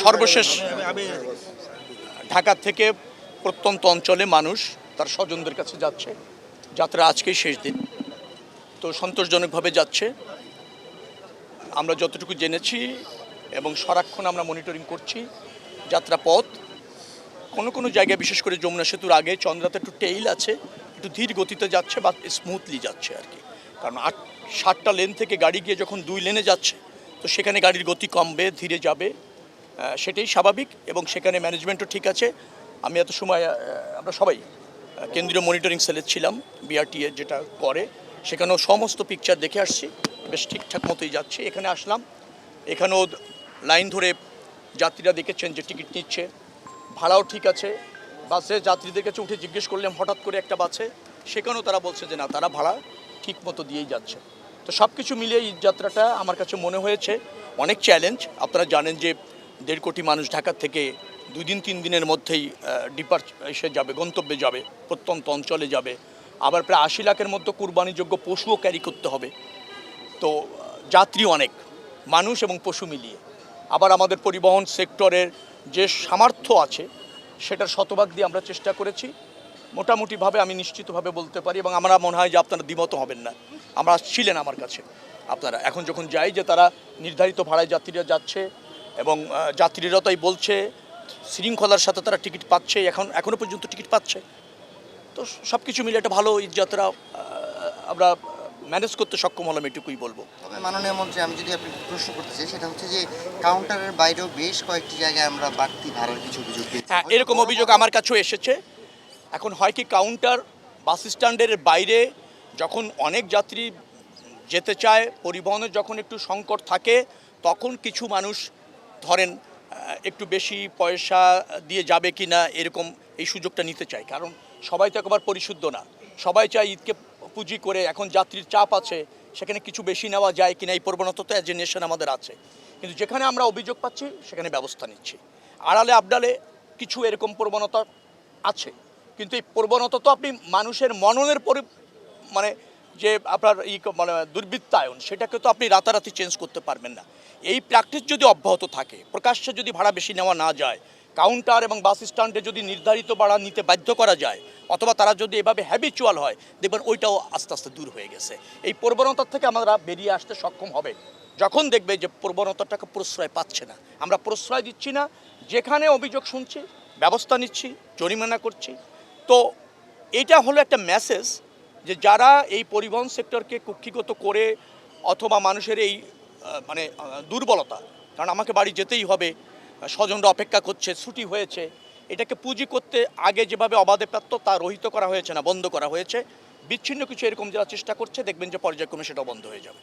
সর্বশেষ ঢাকা থেকে প্রত্যন্ত অঞ্চলে মানুষ তার স্বজনদের কাছে যাচ্ছে। যাত্রা আজকেই শেষ দিন, তো সন্তোষজনকভাবে যাচ্ছে। আমরা যতটুকু জেনেছি এবং সারাক্ষণ আমরা মনিটরিং করছি যাত্রা পথ। কোনো কোনো জায়গায় বিশেষ করে যমুনা সেতুর আগে চন্দ্রাতে একটু টেইল আছে, একটু ধীর গতিতে যাচ্ছে বা স্মুথলি যাচ্ছে আর কি। কারণ 7টা লেন থেকে গাড়ি গিয়ে যখন 2 লেনে যাচ্ছে, তো সেখানে গাড়ির গতি কমবে, ধীরে যাবে, সেটাই স্বাভাবিক। এবং সেখানে ম্যানেজমেন্টও ঠিক আছে। আমি এত সময় আমরা সবাই কেন্দ্রীয় মনিটরিং সেলে ছিলাম, বিআরটিএ যেটা করে, সেখানেও সমস্ত পিকচার দেখে আসছি, বেশ ঠিকঠাক মতোই যাচ্ছে। এখানে আসলাম, এখানেও লাইন ধরে যাত্রীরা দেখেছেন যে টিকিট নিচ্ছে, ভাড়াও ঠিক আছে। বাসে যাত্রীদের কাছে উঠে জিজ্ঞেস করলাম হঠাৎ করে একটা বাসে, সেখানেও তারা বলছে যে না, তারা ভাড়া ঠিক মতো দিয়েই যাচ্ছে। তো সব কিছু মিলিয়ে এই যাত্রাটা আমার কাছে মনে হয়েছে অনেক চ্যালেঞ্জ। আপনারা জানেন যে 1.5 কোটি মানুষ ঢাকা থেকে 2 দিন 3 দিনের মধ্যেই এসে যাবে, গন্তব্যে যাবে, প্রত্যন্ত অঞ্চলে যাবে। আবার প্রায় 80 লাখের মতো কুরবানিযোগ্য পশুও ক্যারি করতে হবে। তো যাত্রী অনেক, মানুষ এবং পশু মিলিয়ে। আবার আমাদের পরিবহন সেক্টরের যে সামর্থ্য আছে সেটার শতভাগ দিয়ে আমরা চেষ্টা করেছি। মোটামুটিভাবে আমি নিশ্চিতভাবে বলতে পারি, এবং আমরা মনে হয় যে আপনারা দ্বিমত হবেন না। আমরা ছিলেন আমার কাছে আপনারা, এখন যখন যাই যে তারা নির্ধারিত ভাড়ায় যাত্রীরা যাচ্ছে, এবং যাত্রীরা তাই বলছে শৃঙ্খলার সাথে তারা টিকিট পাচ্ছে, এখনও পর্যন্ত টিকিট পাচ্ছে। তো সব কিছু মিলে একটা ভালো ঈদ যাত্রা আমরা ম্যানেজ করতে সক্ষম হলাম, এটুকুই বলবো। তবে মাননীয় মন্ত্রী, আমি যদি আপনি প্রশ্ন করতে চাই, সেটা হচ্ছে যে কাউন্টারের বাইরেও বেশ কয়েকটি জায়গায় আমরা বাড়তি ভাড়ার কিছু অভিযোগ পেয়েছি। হ্যাঁ, এরকম অভিযোগ আমার কাছেও এসেছে। এখন হয় কি, কাউন্টার বাস স্ট্যান্ডের বাইরে যখন অনেক যাত্রী যেতে চায়, পরিবহনের যখন একটু সংকট থাকে, তখন কিছু মানুষ ধরেন একটু বেশি পয়সা দিয়ে যাবে কি না এরকম এই সুযোগটা নিতে চায়। কারণ সবাই তো একবার পরিশুদ্ধ না, সবাই চায় ঈদকে পুঁজি করে। এখন যাত্রীর চাপ আছে, সেখানে কিছু বেশি নেওয়া যায় কিনা এই প্রবণতা তো অ্যাজ এ নেশন আমাদের আছে। কিন্তু যেখানে আমরা অভিযোগ পাচ্ছি সেখানে ব্যবস্থা নিচ্ছি। আড়ালে আবডালে কিছু এরকম প্রবণতা আছে, কিন্তু এই প্রবণতা তো আপনি মানুষের মননের মানে যে আপনার মানে দুর্বৃত্তায়ন, সেটাকে তো আপনি রাতারাতি চেঞ্জ করতে পারবেন না। এই প্র্যাকটিস যদি অব্যাহত থাকে, প্রকাশ্যে যদি ভাড়া বেশি নেওয়া না যায়, কাউন্টার এবং বাস স্ট্যান্ডে যদি নির্ধারিত ভাড়া নিতে বাধ্য করা যায়, অথবা তারা যদি এভাবে হ্যাবিচুয়াল হয়, দেখবেন ওইটাও আস্তে আস্তে দূর হয়ে গেছে। এই প্রবণতার থেকে আমরা বেরিয়ে আসতে সক্ষম হবে যখন দেখবে যে প্রবণতাটাকে প্রশ্রয় পাচ্ছে না, আমরা প্রশ্রয় দিচ্ছি না, যেখানে অভিযোগ শুনছি ব্যবস্থা নিচ্ছি, জরিমানা করছি। তো এটা হলো একটা মেসেজ যে যারা এই পরিবহন সেক্টরকে কুক্ষিগত করে, অথবা মানুষের এই মানে দুর্বলতা, কারণ আমাকে বাড়ি যেতেই হবে, স্বজনরা অপেক্ষা করছে, ছুটি হয়েছে, এটাকে পুঁজি করতে আগে যেভাবে অবাধে পারত তা রহিত করা হয়েছে না, বন্ধ করা হয়েছে। বিচ্ছিন্ন কিছু এরকম যারা চেষ্টা করছে, দেখবেন যে পর্যায়ক্রমে সেটাও বন্ধ হয়ে যাবে।